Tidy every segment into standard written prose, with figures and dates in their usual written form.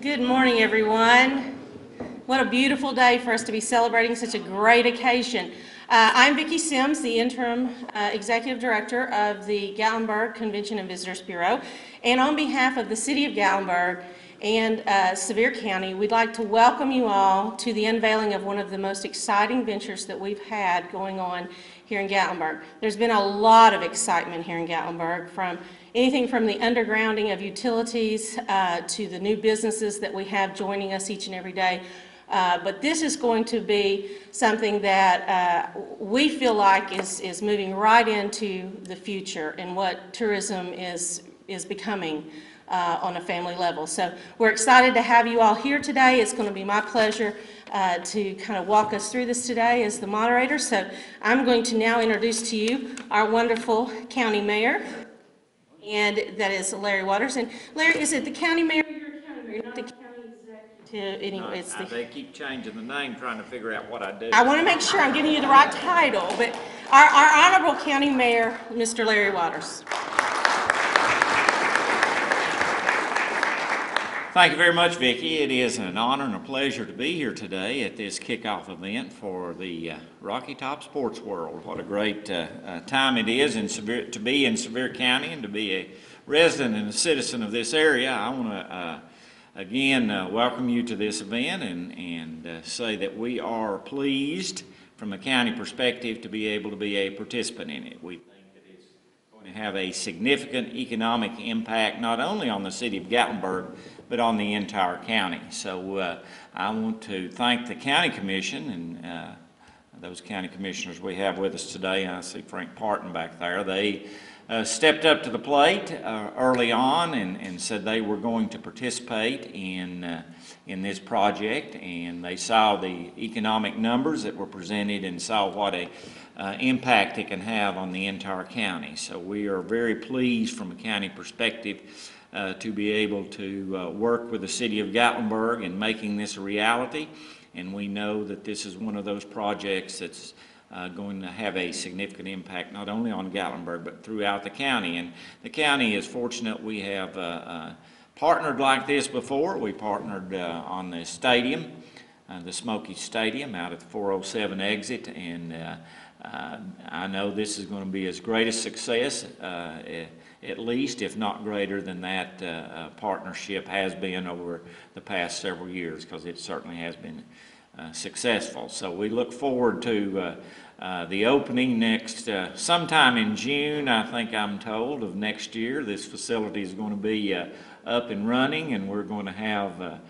Good morning, everyone. What a beautiful day for us to be celebrating such a great occasion. I'm Vicki Sims, the Interim Executive Director of the Gatlinburg Convention and Visitors Bureau. And on behalf of the City of Gatlinburg and Sevier County, we'd like to welcome you all to the unveiling of one of the most exciting ventures that we've had going on here in Gatlinburg. There's been a lot of excitement here in Gatlinburg, from anything from the undergrounding of utilities to the new businesses that we have joining us each and every day. But this is going to be something that we feel like is moving right into the future and what tourism is becoming on a family level. So we're excited to have you all here today. It's going to be my pleasure to kind of walk us through this today as the moderator. So I'm going to now introduce to you our wonderful county mayor, and that is Larry Waters. And Larry, is it the county mayor or your county mayor, not the county executive? Anyway, it's the... They keep changing the name, trying to figure out what I do. I want to make sure I'm giving you the right title, but our honorable county mayor, Mr. Larry Waters. Thank you very much, Vicki. It is an honor and a pleasure to be here today at this kickoff event for the Rocky Top Sports World. What a great time it is to be in Sevier County and to be a resident and a citizen of this area. I want to again welcome you to this event and say that we are pleased from a county perspective to be able to be a participant in it. We think that it's going to have a significant economic impact not only on the city of Gatlinburg, but on the entire county. So I want to thank the county commission and those county commissioners we have with us today. I see Frank Parton back there. They stepped up to the plate early on and said they were going to participate in this project, and they saw the economic numbers that were presented and saw what a impact it can have on the entire county. So we are very pleased from a county perspective to be able to work with the city of Gatlinburg in making this a reality, and we know that this is one of those projects that's going to have a significant impact not only on Gatlinburg but throughout the county. And the county is fortunate we have partnered like this before. We partnered on the stadium, the Smoky Stadium out at the 407 exit, and I know this is going to be as great a success, at least, if not greater than that partnership has been over the past several years, because it certainly has been successful. So we look forward to the opening next sometime in June, I think I'm told, of next year. This facility is going to be up and running, and we're going to have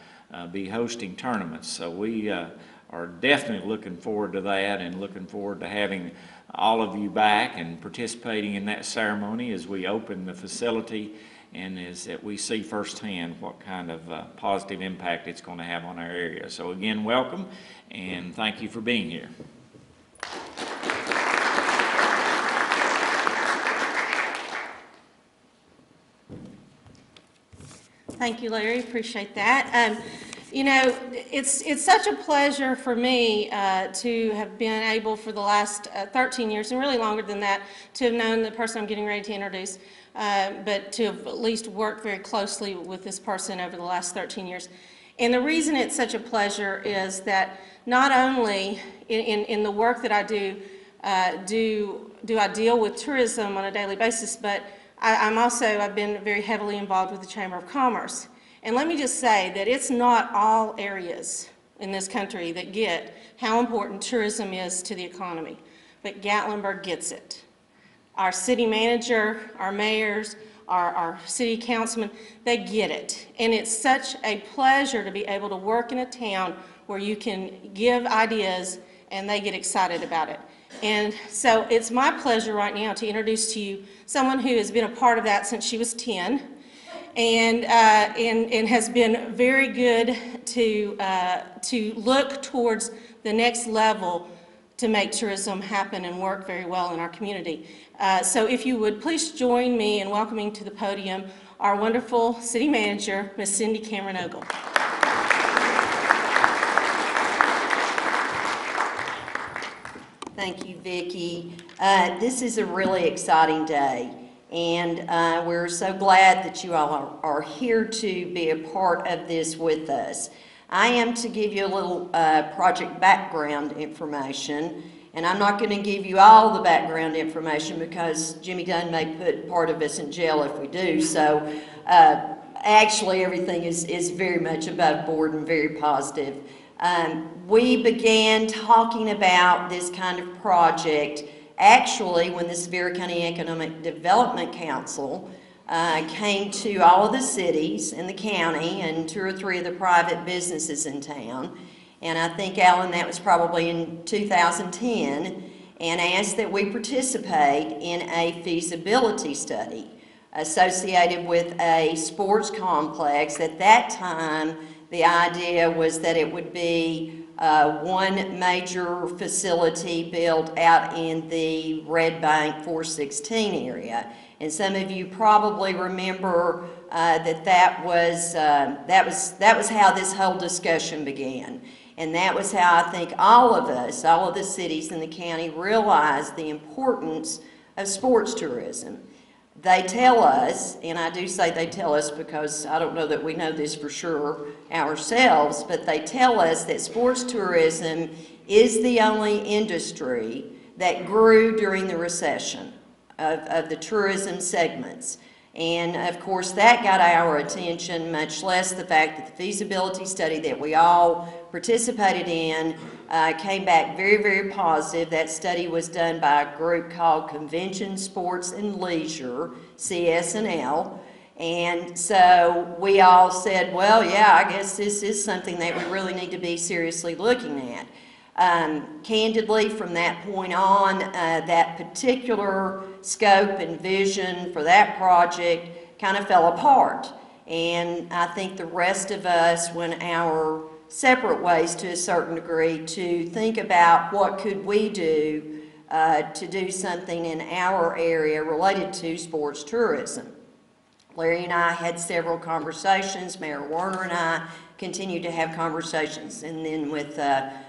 be hosting tournaments. So we are definitely looking forward to that, and looking forward to having all of you back and participating in that ceremony as we open the facility, and as that we see firsthand what kind of positive impact it's going to have on our area. So again, welcome, and thank you for being here. Thank you, Larry. Appreciate that. You know, it's such a pleasure for me to have been able for the last 13 years, and really longer than that, to have known the person I'm getting ready to introduce, but to have at least worked very closely with this person over the last 13 years. And the reason it's such a pleasure is that not only in the work that I do I deal with tourism on a daily basis, but I've been very heavily involved with the Chamber of Commerce. And let me just say that it's not all areas in this country that get how important tourism is to the economy, but Gatlinburg gets it. Our city manager, our mayors, our city councilmen, they get it. And it's such a pleasure to be able to work in a town where you can give ideas and they get excited about it. And so it's my pleasure right now to introduce to you someone who has been a part of that since she was 10. And has been very good to look towards the next level to make tourism happen and work very well in our community. So if you would please join me in welcoming to the podium our wonderful city manager, Ms. Cindy Cameron-Ogle. Thank you, Vicki. This is a really exciting day. And we're so glad that you all are here to be a part of this with us. I am to give you a little project background information, and I'm not going to give you all the background information because Jimmy Dunn may put part of us in jail if we do. So actually everything is very much above board and very positive. We began talking about this kind of project actually when the Sevier County Economic Development Council came to all of the cities in the county and 2 or 3 of the private businesses in town. And I think, Alan, that was probably in 2010, and asked that we participate in a feasibility study associated with a sports complex. At that time, the idea was that it would be one major facility built out in the Red Bank 416 area. And some of you probably remember that was how this whole discussion began. And that was how I think all of us, all of the cities in the county, realized the importance of sports tourism. They tell us, and I do say they tell us because I don't know that we know this for sure ourselves, but they tell us that sports tourism is the only industry that grew during the recession of the tourism segments. And of course that got our attention, much less the fact that the feasibility study that we all participated in came back very, very positive. That study was done by a group called Convention, Sports and Leisure, CS&L. And so we all said, well, yeah, I guess this is something that we really need to be seriously looking at. Candidly, from that point on, that particular scope and vision for that project kind of fell apart. And I think the rest of us went our separate ways to a certain degree to think about what could we do to do something in our area related to sports tourism. Larry and I had several conversations. Mayor Warner and I continued to have conversations. And then with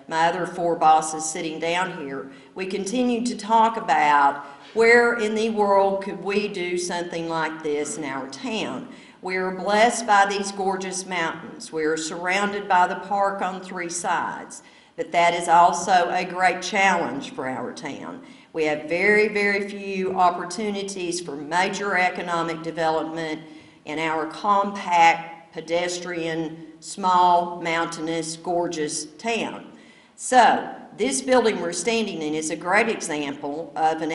my other 4 bosses sitting down here, we continued to talk about where in the world could we do something like this in our town. We are blessed by these gorgeous mountains. We are surrounded by the park on 3 sides. But that is also a great challenge for our town. We have very, very few opportunities for major economic development in our compact, pedestrian, small, mountainous, gorgeous town. So this building we're standing in is a great example of an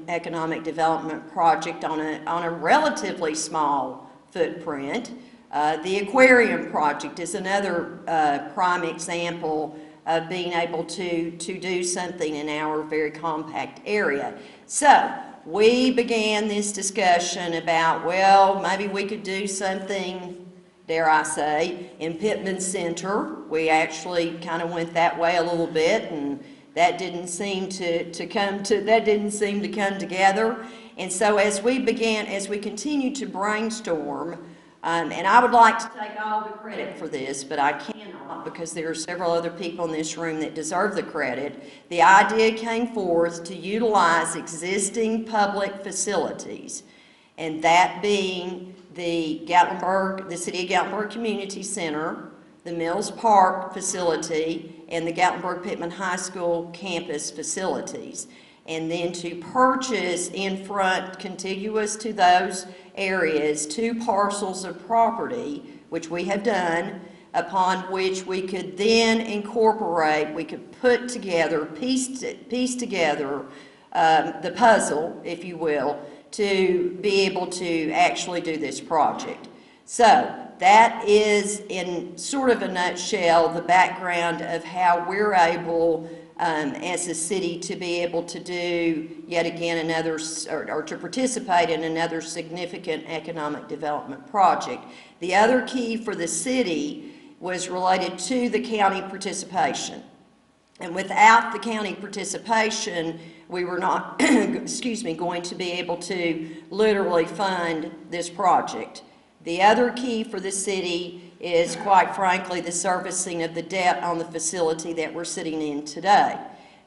economic development project on a relatively small footprint. The aquarium project is another prime example of being able to do something in our very compact area. So we began this discussion about, well, maybe we could do something, dare I say, in Pittman Center. We actually kind of went that way a little bit, and that didn't seem to come together. And so as we continued to brainstorm, and I would like to take all the credit for this, but I cannot because there are several other people in this room that deserve the credit. The idea came forth to utilize existing public facilities, and that being the City of Gatlinburg Community Center, the Mills Park facility, and the Gatlinburg-Pittman High School campus facilities. And then to purchase in front, contiguous to those areas, 2 parcels of property, which we have done, upon which we could then incorporate, we could put together, piece together the puzzle, if you will, to be able to actually do this project. So that is, in sort of a nutshell, the background of how we're able as a city to be able to do yet again another, or to participate in another significant economic development project. The other key for the city was related to the county participation. And without the county participation, we were not, excuse me, going to be able to literally fund this project. The other key for the city is, quite frankly, the servicing of the debt on the facility that we're sitting in today.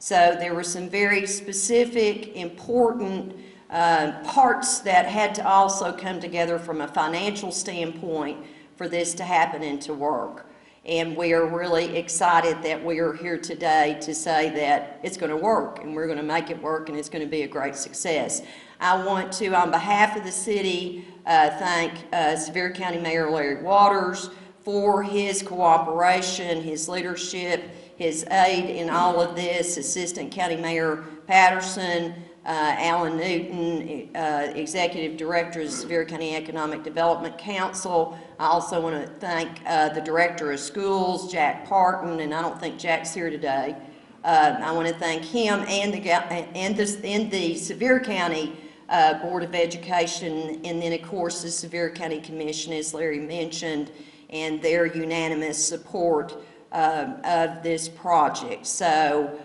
So there were some very specific, important parts that had to also come together from a financial standpoint for this to happen and to work. And we are really excited that we are here today to say that it's going to work, and we're going to make it work, and it's going to be a great success. I want to, on behalf of the city, thank Sevier County Mayor Larry Waters for his cooperation, his leadership, his aid in all of this, Assistant County Mayor Patterson, Alan Newton, Executive Director of the Sevier County Economic Development Council. I also want to thank the Director of Schools, Jack Parton, and I don't think Jack's here today. I want to thank him and the Sevier County Board of Education, and then of course the Sevier County Commission, as Larry mentioned, and their unanimous support of this project. So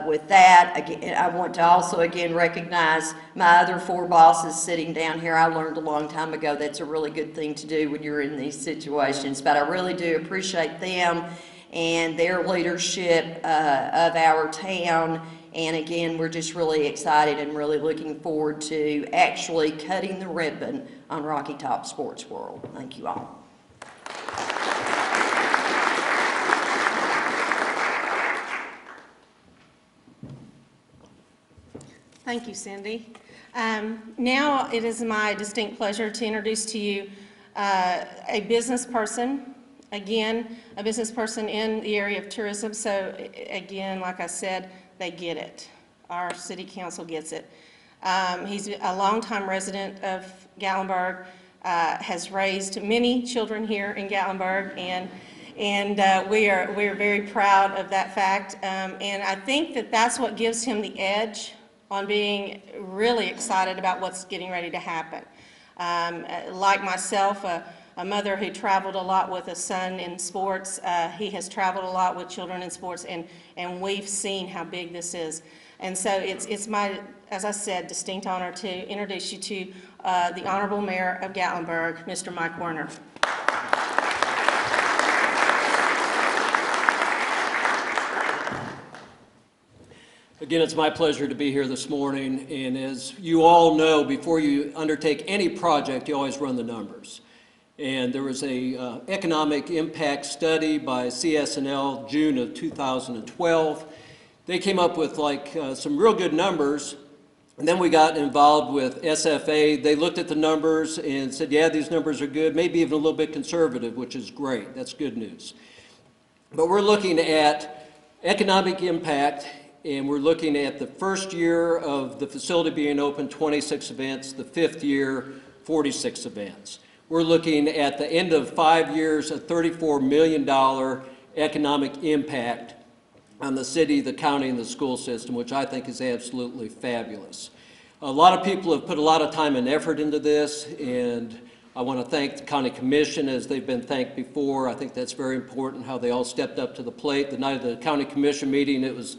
with that, again, I want to also again recognize my other 4 bosses sitting down here. I learned a long time ago that's a really good thing to do when you're in these situations, but I really do appreciate them and their leadership of our town. And again, we're just really excited and really looking forward to actually cutting the ribbon on Rocky Top Sports World. Thank you all. Thank you, Cindy. Now it is my distinct pleasure to introduce to you a business person, again, a business person in the area of tourism. So again, like I said, they get it. Our city council gets it. He's a longtime resident of Gatlinburg, has raised many children here in Gatlinburg, and we are very proud of that fact. And I think that that's what gives him the edge on being really excited about what's getting ready to happen. Like myself, a mother who traveled a lot with a son in sports, he has traveled a lot with children in sports, and we've seen how big this is. And so it's my, as I said, distinct honor to introduce you to the Honorable Mayor of Gatlinburg, Mr. Mike Werner. Again, it's my pleasure to be here this morning, and as you all know, before you undertake any project, you always run the numbers. And there was a economic impact study by CSNL, June of 2012. They came up with some real good numbers, and then we got involved with SFA. They looked at the numbers and said, yeah, these numbers are good, maybe even a little bit conservative, which is great. That's good news. But we're looking at economic impact, and we're looking at the first year of the facility being open, 26 events, the 5th year, 46 events. We're looking at the end of 5 years, a $34 million economic impact on the city, the county, and the school system, which I think is absolutely fabulous. A lot of people have put a lot of time and effort into this, and I want to thank the County Commission as they've been thanked before. I think that's very important, how they all stepped up to the plate. The night of the County Commission meeting, it was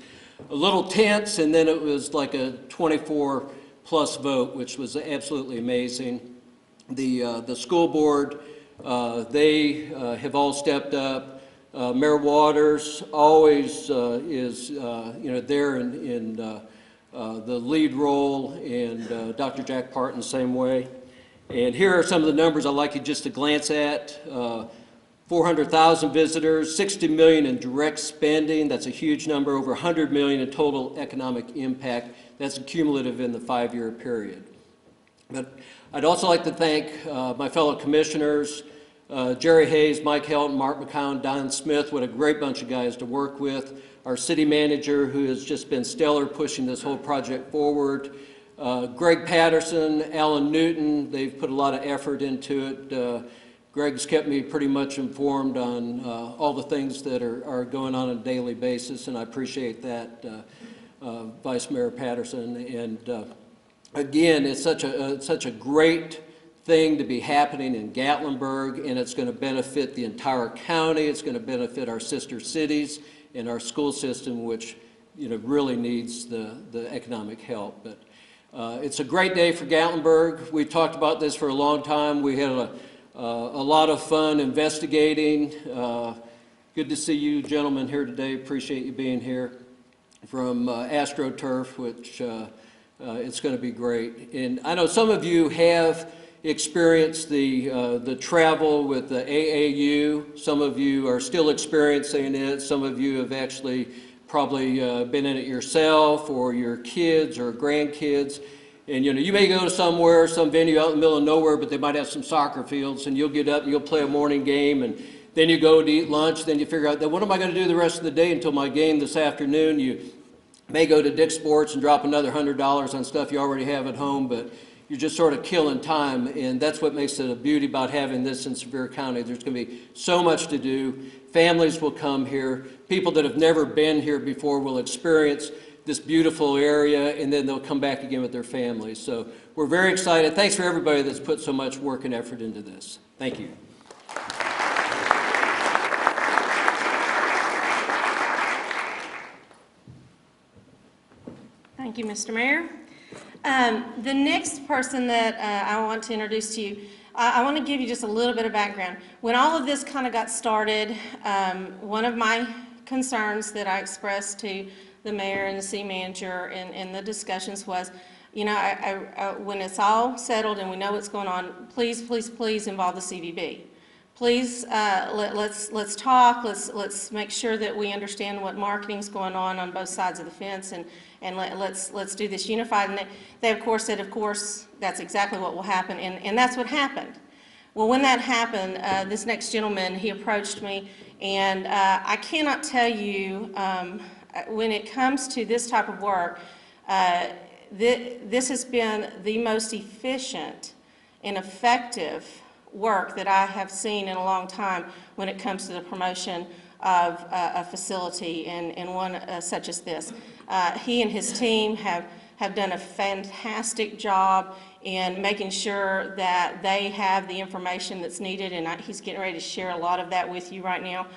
a little tense, and then it was like a 24+ vote, which was absolutely amazing. The school board, they have all stepped up. Mayor Waters always is there in the lead role, and Dr. Jack Parton same way. And here are some of the numbers I'd like you just to glance at. 400,000 visitors, 60 million in direct spending. That's a huge number. Over 100 million in total economic impact. That's cumulative in the 5-year period. But I'd also like to thank my fellow commissioners, Jerry Hayes, Mike Helton, Mark McCown, Don Smith. What a great bunch of guys to work with. Our city manager, who has just been stellar pushing this whole project forward. Greg Patterson, Alan Newton, they've put a lot of effort into it. Greg's kept me pretty much informed on all the things that are going on a daily basis, and I appreciate that, Vice Mayor Patterson. And again, it's such a great thing to be happening in Gatlinburg, and it's going to benefit the entire county. It's going to benefit our sister cities and our school system, which really needs the economic help. But it's a great day for Gatlinburg. We've talked about this for a long time. We had a lot of fun investigating. Good to see you gentlemen here today. Appreciate you being here. From AstroTurf, which It's going to be great. And I know some of you have experienced the travel with the AAU. Some of you are still experiencing it. Some of you have actually probably been in it yourself, or your kids or grandkids. And you may go to somewhere, some venue out in the middle of nowhere, but they might have some soccer fields, and you'll get up and you'll play a morning game, and then you go to eat lunch, then you figure out, what am I going to do the rest of the day until my game this afternoon? You may go to Dick's Sports and drop another $100 on stuff you already have at home, but you're just sort of killing time, and that's what makes it a beauty about having this in Sevier County. There's going to be so much to do. Families will come here. People that have never been here before will experience this beautiful area, and then they'll come back again with their families. So we're very excited. Thanks for everybody that's put so much work and effort into this. Thank you. Thank you, Mr. Mayor. The next person that I want to introduce to you, I want to give you just a little bit of background. When all of this kind of got started, one of my concerns that I expressed to the mayor and the city manager in the discussions was, when it's all settled and we know what's going on, please, please, please involve the CVB. Please, let's talk. Let's make sure that we understand what marketing's going on both sides of the fence, and let's do this unified. And they of course said, of course, that's exactly what will happen, and that's what happened. Well, when that happened, this next gentleman, he approached me, and I cannot tell you, when it comes to this type of work, this has been the most efficient and effective work that I have seen in a long time when it comes to the promotion of a facility and one such as this. He and his team have done a fantastic job in making sure that they have the information that's needed, and he's getting ready to share a lot of that with you right now.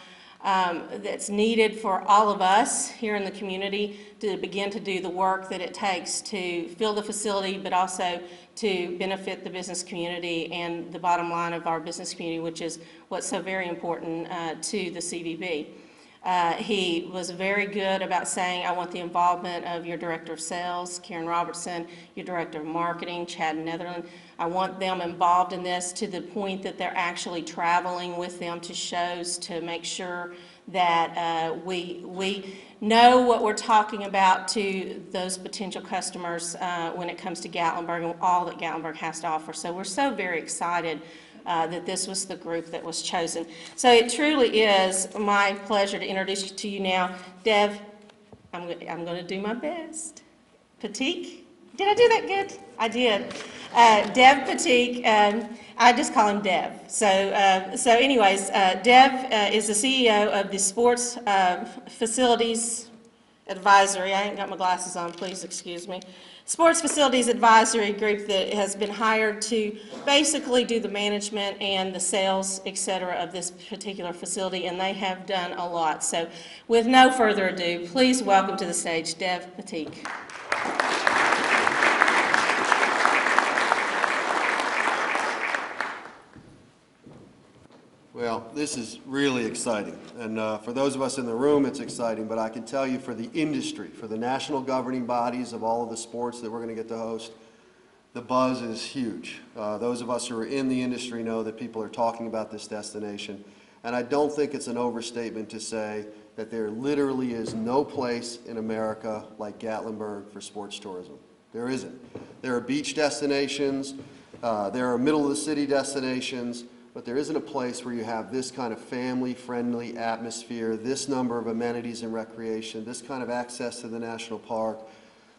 That's needed for all of us here in the community to begin to do the work that it takes to fill the facility, but also to benefit the business community and the bottom line of our business community, which is what's so very important to the CVB. He was very good about saying, I want the involvement of your Director of Sales, Karen Robertson, your Director of Marketing, Chad Netherland. I want them involved in this to the point that they're actually traveling with them to shows to make sure that we know what we're talking about to those potential customers when it comes to Gatlinburg and all that Gatlinburg has to offer. So we're so very excited that this was the group that was chosen. So it truly is my pleasure to introduce you to you now. Dev, I'm going to do my best. Patik, did I do that good? I did. Dev Patik, I just call him Dev. So anyways, Dev is the CEO of the Sports Facilities Advisory. I ain't got my glasses on, please excuse me. Sports Facilities Advisory Group that has been hired to basically do the management and the sales, et cetera, of this particular facility, and they have done a lot. So with no further ado, please welcome to the stage Dev Patik. Well, this is really exciting, and for those of us in the room, it's exciting, but I can tell you for the industry, for the national governing bodies of all of the sports that we're going to get to host, the buzz is huge. Those of us who are in the industry know that people are talking about this destination, and I don't think it's an overstatement to say that there literally is no place in America like Gatlinburg for sports tourism. There isn't. There are beach destinations, there are middle-of-the-city destinations, but there isn't a place where you have this kind of family-friendly atmosphere, this number of amenities and recreation, this kind of access to the national park,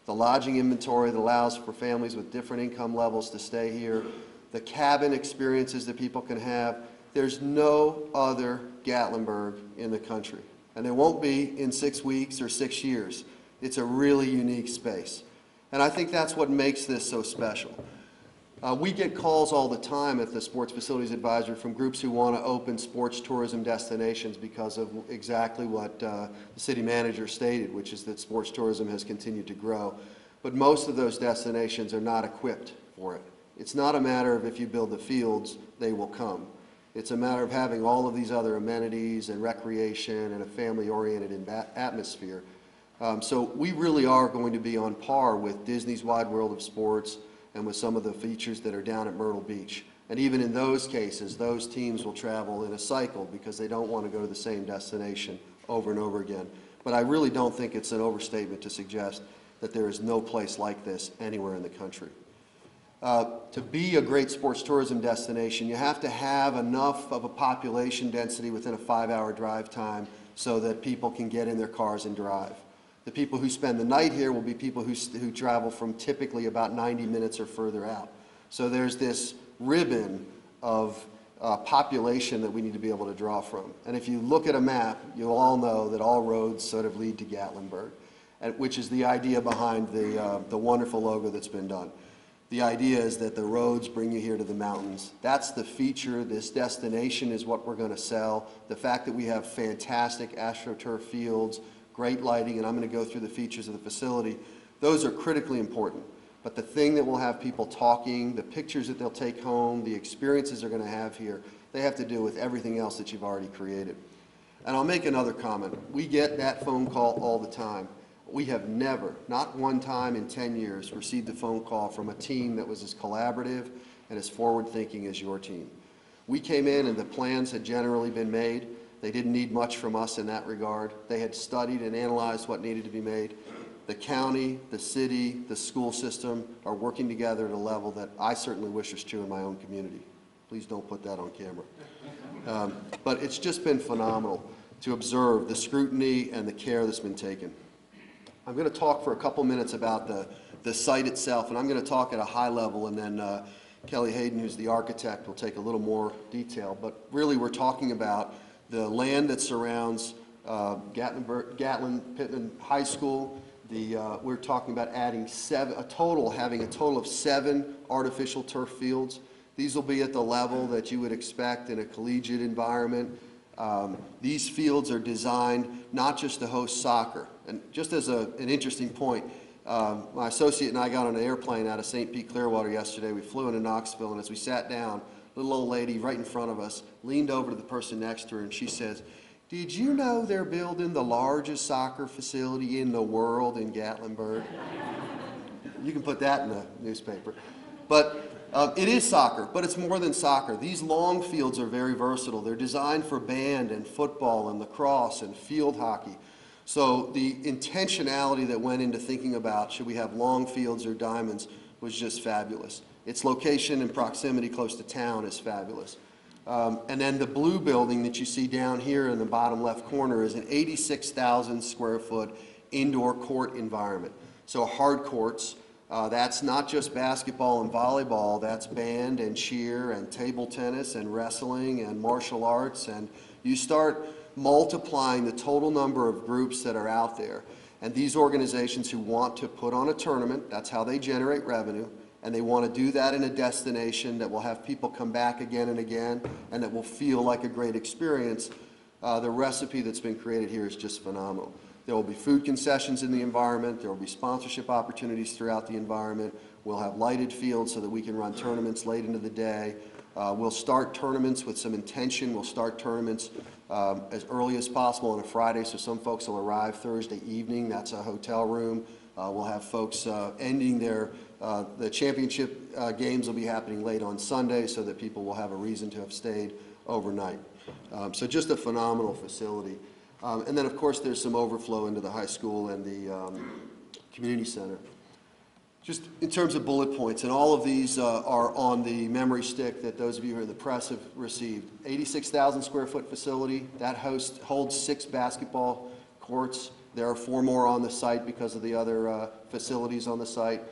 the lodging inventory that allows for families with different income levels to stay here, the cabin experiences that people can have. There's no other Gatlinburg in the country, and there won't be in 6 weeks or 6 years. It's a really unique space, and I think that's what makes this so special. We get calls all the time at the Sports Facilities Advisory from groups who want to open sports tourism destinations because of exactly what the city manager stated, which is that sports tourism has continued to grow. But most of those destinations are not equipped for it. It's not a matter of if you build the fields, they will come. It's a matter of having all of these other amenities and recreation and a family-oriented atmosphere. So we really are going to be on par with Disney's Wide World of Sports and with some of the features that are down at Myrtle Beach. And even in those cases, those teams will travel in a cycle because they don't want to go to the same destination over and over again. But I really don't think it's an overstatement to suggest that there is no place like this anywhere in the country. To be a great sports tourism destination, you have to have enough of a population density within a 5-hour drive time so that people can get in their cars and drive. The people who spend the night here will be people who travel from typically about 90 minutes or further out. So there's this ribbon of population that we need to be able to draw from. And if you look at a map, you'll all know that all roads sort of lead to Gatlinburg, which is the idea behind the wonderful logo that's been done. The idea is that the roads bring you here to the mountains. That's the feature. This destination is what we're going to sell. The fact that we have fantastic AstroTurf fields, great lighting, and I'm going to go through the features of the facility, those are critically important. But the thing that will have people talking, the pictures that they'll take home, the experiences they're going to have here, they have to do with everything else that you've already created. And I'll make another comment. We get that phone call all the time. We have never, not one time in 10 years, received a phone call from a team that was as collaborative and as forward-thinking as your team. We came in and the plans had generally been made. They didn't need much from us in that regard. They had studied and analyzed what needed to be made. The county, the city, the school system are working together at a level that I certainly wish was true in my own community. Please don't put that on camera. But it's just been phenomenal to observe the scrutiny and the care that's been taken. I'm going to talk for a couple minutes about the site itself, and I'm going to talk at a high level, and then Kelly Hayden, who's the architect, will take a little more detail. But really, we're talking about the land that surrounds Gatlin Pittman High School. We're talking about adding having a total of 7 artificial turf fields. These will be at the level that you would expect in a collegiate environment. These fields are designed not just to host soccer. And just as an interesting point, my associate and I got on an airplane out of St. Pete Clearwater yesterday. We flew into Knoxville, and as we sat down, little old lady right in front of us leaned over to the person next to her, and she says, "Did you know they're building the largest soccer facility in the world in Gatlinburg?" You can put that in the newspaper. But it is soccer, but it's more than soccer. These long fields are very versatile. They're designed for band and football and lacrosse and field hockey. So the intentionality that went into thinking about should we have long fields or diamonds was just fabulous. Its location and proximity close to town is fabulous. And then the blue building that you see down here in the bottom left corner is an 86,000 square foot indoor court environment. So hard courts, that's not just basketball and volleyball, that's band and cheer and table tennis and wrestling and martial arts, and you start multiplying the total number of groups that are out there. And these organizations who want to put on a tournament, that's how they generate revenue, and they want to do that in a destination that will have people come back again and again and that will feel like a great experience. The recipe that's been created here is just phenomenal. There will be food concessions in the environment. There will be sponsorship opportunities throughout the environment. We'll have lighted fields so that we can run tournaments late into the day. We'll start tournaments with some intention. We'll start tournaments as early as possible on a Friday, so some folks will arrive Thursday evening. That's a hotel room. We'll have folks ending the championship games will be happening late on Sunday so that people will have a reason to have stayed overnight. So just a phenomenal facility. And then, of course, there's some overflow into the high school and the community center. Just in terms of bullet points, and all of these are on the memory stick that those of you who are in the press have received. 86,000 square foot facility, that holds 6 basketball courts. There are 4 more on the site because of the other facilities on the site.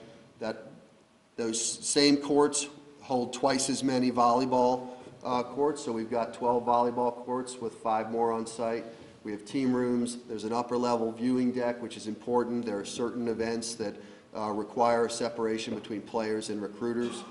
Those same courts hold twice as many volleyball courts, so we've got 12 volleyball courts with 5 more on site. We have team rooms. There's an upper level viewing deck, which is important. There are certain events that require separation between players and recruiters.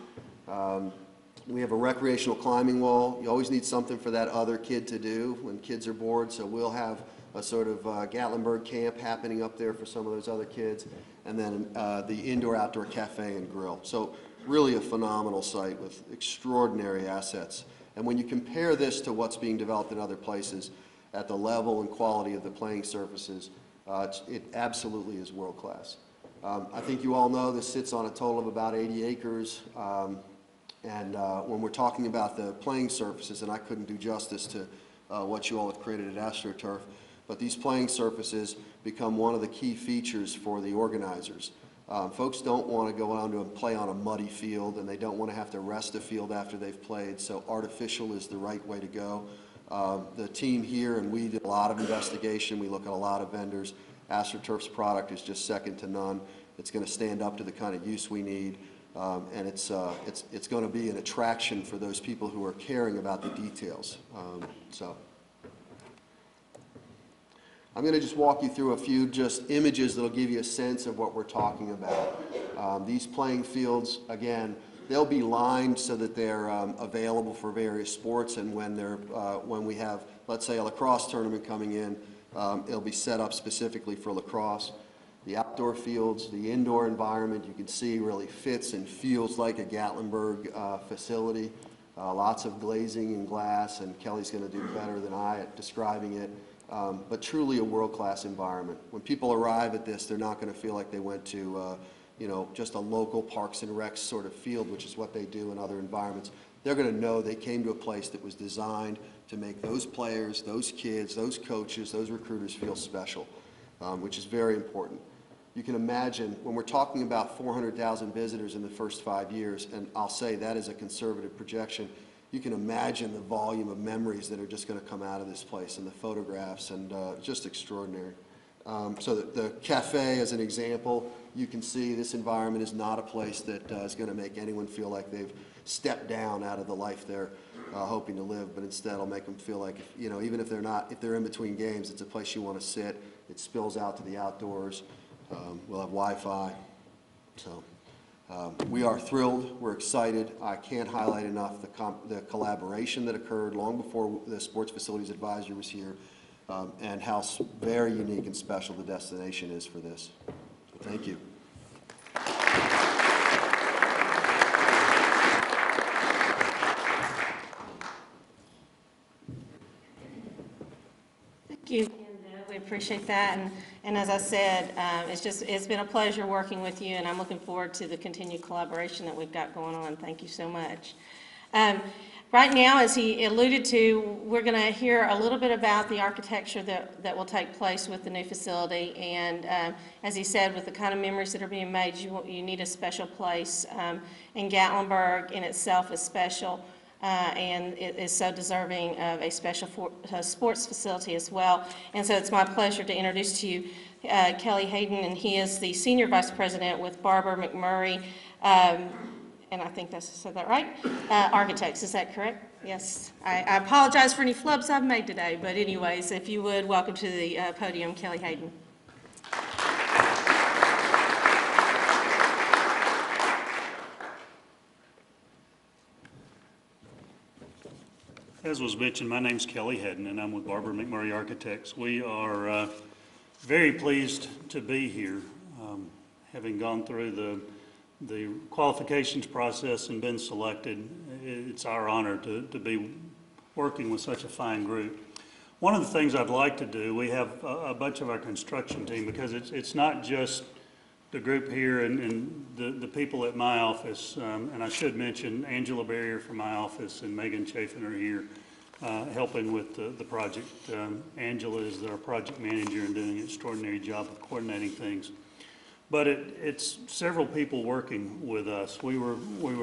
We have a recreational climbing wall. You always need something for that other kid to do when kids are bored, so we'll have a sort of Gatlinburg camp happening up there for some of those other kids, and then the indoor-outdoor cafe and grill. So really a phenomenal site with extraordinary assets. And when you compare this to what's being developed in other places, at the level and quality of the playing surfaces, It absolutely is world-class. I think you all know this sits on a total of about 80 acres. When we're talking about the playing surfaces, and I couldn't do justice to what you all have created at AstroTurf, but these playing surfaces become one of the key features for the organizers. Folks don't want to go out and play on a muddy field, and they don't want to have to rest a field after they've played, so artificial is the right way to go. The team here, and we did a lot of investigation, we look at a lot of vendors. AstroTurf's product is just second to none. It's going to stand up to the kind of use we need, and it's going to be an attraction for those people who are caring about the details. I'm going to just walk you through a few just images that'll give you a sense of what we're talking about. These playing fields, again, they'll be lined so that they're available for various sports, and when we have, let's say, a lacrosse tournament coming in, it'll be set up specifically for lacrosse. The outdoor fields, the indoor environment, you can see really fits and feels like a Gatlinburg facility. Lots of glazing and glass, and Kelly's going to do better than I at describing it. But truly a world-class environment. When people arrive at this, they're not going to feel like they went to just a local Parks and Recs sort of field, which is what they do in other environments. They're going to know they came to a place that was designed to make those players, those kids, those coaches, those recruiters feel special, which is very important. You can imagine, when we're talking about 400,000 visitors in the first 5 years, and I'll say that is a conservative projection, you can imagine the volume of memories that are just going to come out of this place, and the photographs, and just extraordinary. So the cafe, as an example, you can see this environment is not a place that is going to make anyone feel like they've stepped down out of the life they're hoping to live, but instead it'll make them feel like, even if they're in between games, it's a place you want to sit. It spills out to the outdoors. We'll have Wi-Fi. So we are thrilled. We're excited. I can't highlight enough the collaboration that occurred long before the Sports Facilities Advisory was here, and how very unique and special the destination is for this. So thank you. Thank you. We appreciate that, and as I said, it's been a pleasure working with you, and I'm looking forward to the continued collaboration that we've got going on. Thank you so much. Right now, as he alluded to, we're going to hear a little bit about the architecture that will take place with the new facility, and as he said, with the kind of memories that are being made, you need a special place, and Gatlinburg in itself is special. And it is so deserving of a special sports facility as well. And so it's my pleasure to introduce to you Kelly Hayden, and he is the Senior Vice President with Barber McMurray, and I think I said that right, Architects, is that correct? Yes. I apologize for any flubs I've made today, but anyways, if you would, welcome to the podium, Kelly Hayden. As was mentioned, my name's Kelly Hedden, and I'm with Barber McMurray Architects. We are very pleased to be here, having gone through the qualifications process and been selected. It's our honor to be working with such a fine group. One of the things I'd like to do, we have a bunch of our construction team, because it's not just the group here and the people at my office, and I should mention Angela Barrier from my office and Megan Chafin are here helping with the project. Angela is our project manager and doing an extraordinary job of coordinating things. But it's several people working with us. We were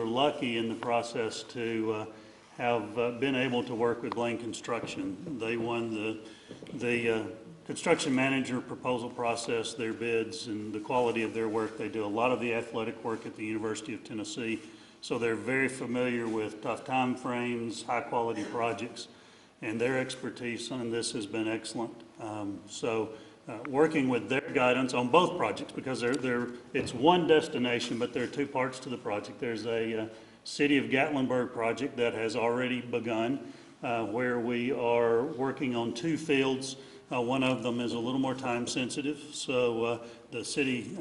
lucky in the process to have been able to work with Blaine Construction. They won the construction manager proposal process, their bids, and the quality of their work. They do a lot of the athletic work at the University of Tennessee, so they're very familiar with tough time frames, high quality projects, and their expertise on this has been excellent. Working with their guidance on both projects, because it's one destination, but there are two parts to the project. There's a City of Gatlinburg project that has already begun, where we are working on two fields. One of them is a little more time sensitive, so the city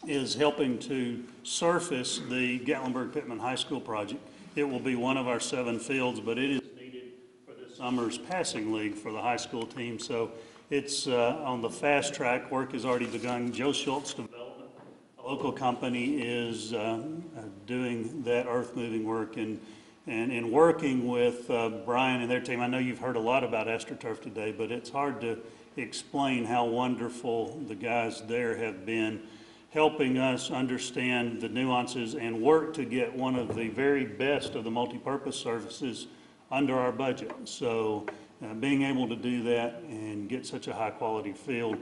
is helping to surface the Gatlinburg-Pittman High School project. It will be one of our 7 fields, but it is needed for this summer's passing league for the high school team, so It's on the fast track. Work has already begun. Joe Schultz Development, a local company, is doing that earth-moving work, and in working with Brian and their team. I know you've heard a lot about AstroTurf today, but it's hard to explain how wonderful the guys there have been, helping us understand the nuances and work to get one of the very best of the multi-purpose services under our budget. So being able to do that and get such a high-quality field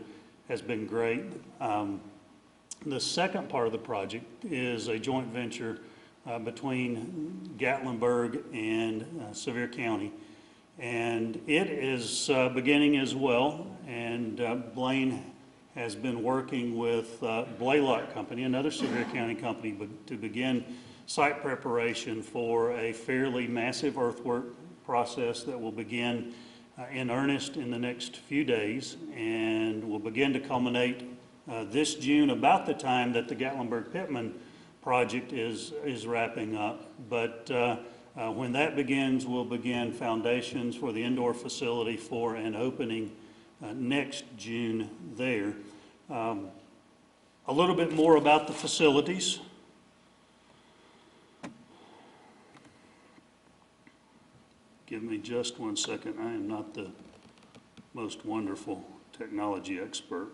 has been great. The second part of the project is a joint venture between Gatlinburg and Sevier County. And it is beginning as well, and Blaine has been working with Blaylock Company, another Sevier County company, to begin site preparation for a fairly massive earthwork process that will begin in earnest in the next few days, and will begin to culminate this June, about the time that the Gatlinburg-Pittman project is wrapping up. But when that begins, we'll begin foundations for the indoor facility for an opening next June there. A little bit more about the facilities. Give me just 1 second. I am not the most wonderful technology expert.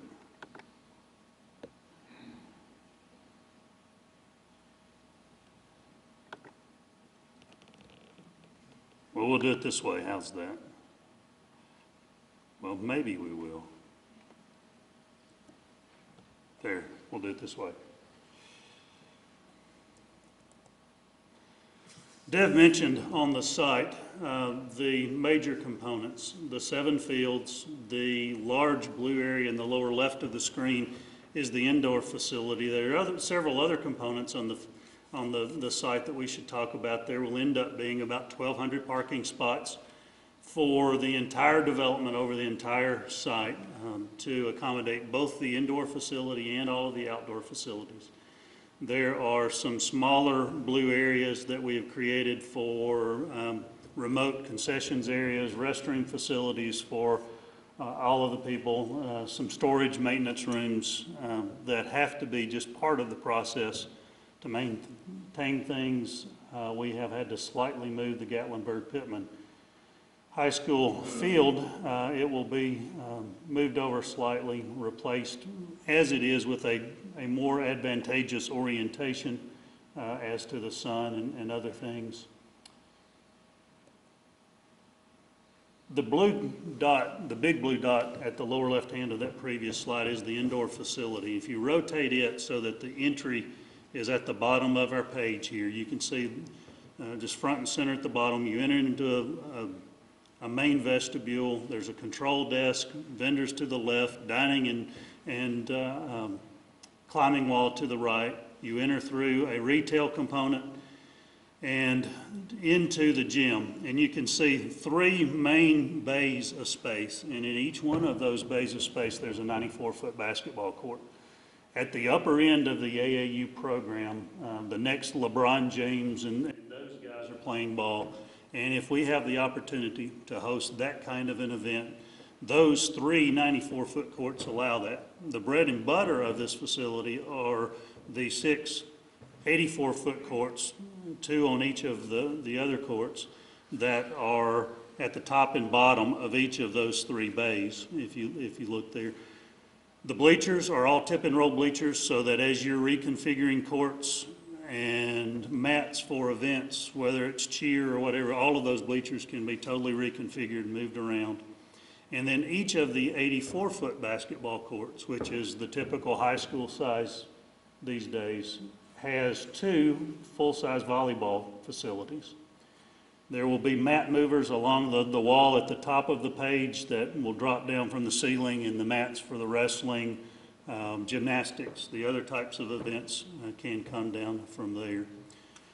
Well, we'll do it this way. How's that? Well, maybe we will. There, we'll do it this way. Dev mentioned on the site the major components, the 7 fields. The large blue area in the lower left of the screen is the indoor facility. There are several other components on the site that we should talk about. There will end up being about 1,200 parking spots for the entire development over the entire site to accommodate both the indoor facility and all of the outdoor facilities. There are some smaller blue areas that we have created for remote concessions areas, restroom facilities for all of the people, some storage maintenance rooms that have to be just part of the process to maintain things. We have had to slightly move the Gatlinburg-Pittman High School field. It will be moved over slightly, replaced as it is with a more advantageous orientation as to the sun and other things. The blue dot, the big blue dot at the lower left hand of that previous slide is the indoor facility. If you rotate it so that the entry is at the bottom of our page here, you can see just front and center at the bottom, you enter into a main vestibule. There's a control desk, vendors to the left, dining and climbing wall to the right. You enter through a retail component and into the gym. And you can see 3 main bays of space. And in each one of those bays of space, there's a 94-foot basketball court. At the upper end of the AAU program, the next LeBron James and those guys are playing ball. And if we have the opportunity to host that kind of an event, those 3 94-foot courts allow that. The bread and butter of this facility are the 6 84-foot courts, 2 on each of the other courts that are at the top and bottom of each of those 3 bays, if you look there. The bleachers are all tip and roll bleachers, so that as you're reconfiguring courts and mats for events, whether it's cheer or whatever, all of those bleachers can be totally reconfigured and moved around. And then each of the 84-foot basketball courts, which is the typical high school size these days, has 2 full-size volleyball facilities. There will be mat movers along the wall at the top of the page that will drop down from the ceiling, and the mats for the wrestling, gymnastics, the other types of events can come down from there.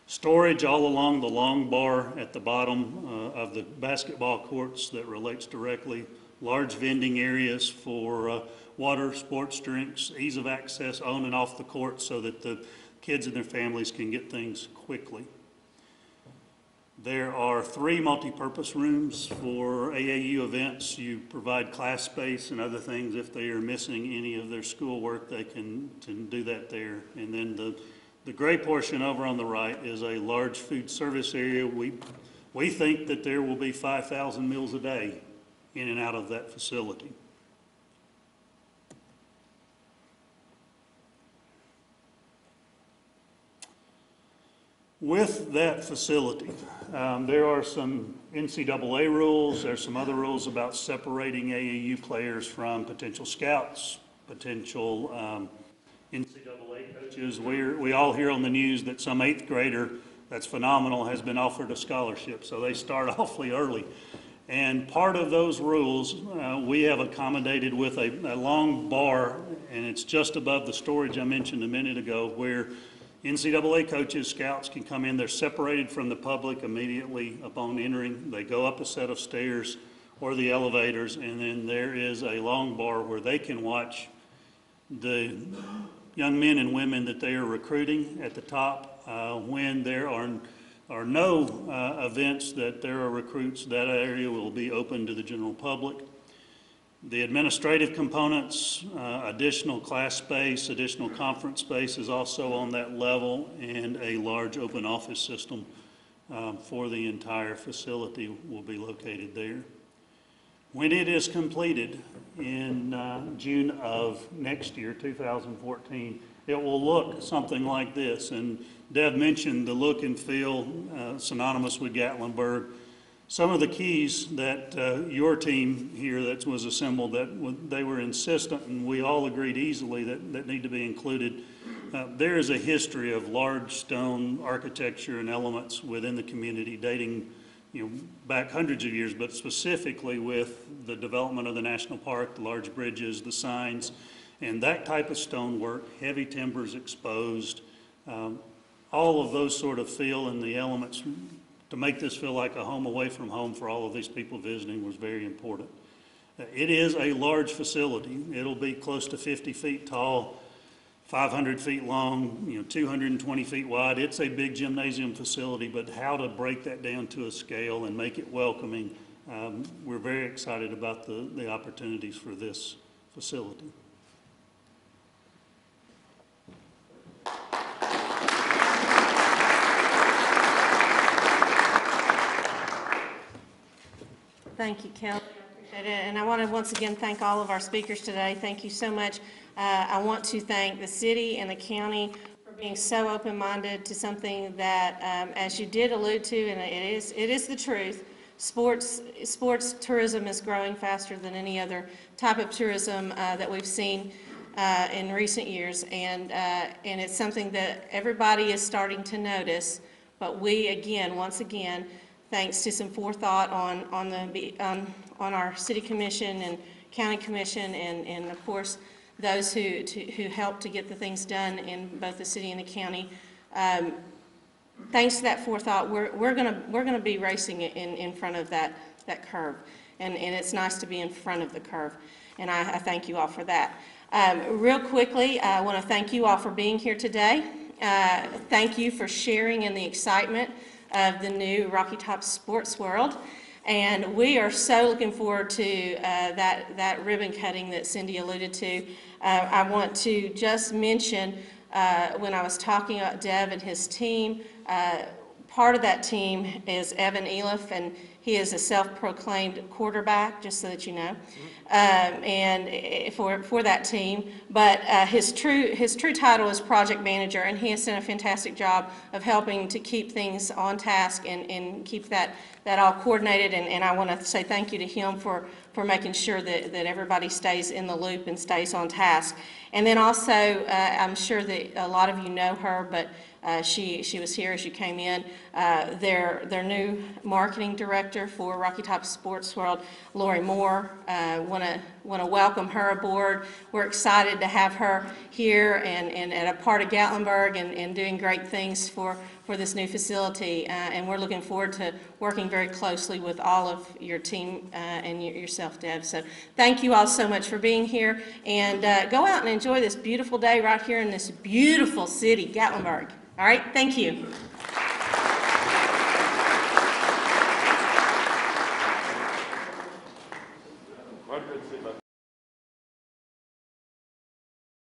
Storage all along the long bar at the bottom of the basketball courts that relates directly. Large vending areas for water, sports drinks, ease of access on and off the court so that the kids and their families can get things quickly. There are 3 multipurpose rooms for AAU events. You provide class space and other things. If they are missing any of their schoolwork, they can do that there. And then the gray portion over on the right is a large food service area. We think that there will be 5,000 meals a day in and out of that facility. With that facility, there are some NCAA rules. There's some other rules about separating AAU players from potential scouts, potential NCAA coaches. We all hear on the news that some 8th grader that's phenomenal has been offered a scholarship, so they start awfully early. And part of those rules, we have accommodated with a long bar, and it's just above the storage I mentioned a minute ago, where NCAA coaches, scouts can come in. They're separated from the public immediately upon entering. They go up a set of stairs or the elevators, and then there is a long bar where they can watch the young men and women that they are recruiting at the top. When there are no events that there are recruits, that area will be open to the general public. The administrative components, additional class space, additional conference space is also on that level, and a large open office system for the entire facility will be located there. When it is completed in June of next year, 2014, it will look something like this. And Deb mentioned the look and feel synonymous with Gatlinburg. Some of the keys that your team here that was assembled, that they were insistent, and we all agreed easily that need to be included. There is a history of large stone architecture and elements within the community dating back hundreds of years, but specifically with the development of the national park, the large bridges, the signs, and that type of stonework, heavy timbers exposed, all of those sort of feel and the elements to make this feel like a home away from home for all of these people visiting was very important. It is a large facility. It'll be close to 50 feet tall, 500 feet long, 220 feet wide. It's a big gymnasium facility, but how to break that down to a scale and make it welcoming, we're very excited about the opportunities for this facility. Thank you, Kelly. I appreciate it. And I want to once again thank all of our speakers today. Thank you so much. I want to thank the city and the county for being so open-minded to something that, as you did allude to, and it is the truth, sports tourism is growing faster than any other type of tourism that we've seen in recent years, and it's something that everybody is starting to notice. But we, once again, thanks to some forethought on our city commission and county commission, and of course those who helped to get the things done in both the city and the county. Thanks to that forethought, we're gonna be racing in front of that curve, and it's nice to be in front of the curve, and I thank you all for that. Real quickly, I want to thank you all for being here today. Thank you for sharing in the excitement of the new Rocky Top Sports World, and we are so looking forward to that ribbon cutting that Cindy alluded to. I want to just mention when I was talking about Dev and his team, part of that team is Evan Eliff, and he is a self-proclaimed quarterback, just so that you know, and for that team. But his true title is project manager, and he has done a fantastic job of helping to keep things on task and keep that all coordinated. And I want to say thank you to him for making sure that everybody stays in the loop and stays on task. And then also, I'm sure that a lot of you know her, but she was here as you came in. Their new marketing director for Rocky Top Sports World, Lori Moore. Want to welcome her aboard. We're excited to have her here and at a part of Gatlinburg and doing great things for this new facility. And we're looking forward to working very closely with all of your team and yourself, Deb. So thank you all so much for being here, and go out and enjoy this beautiful day right here in this beautiful city, Gatlinburg. All right, thank you.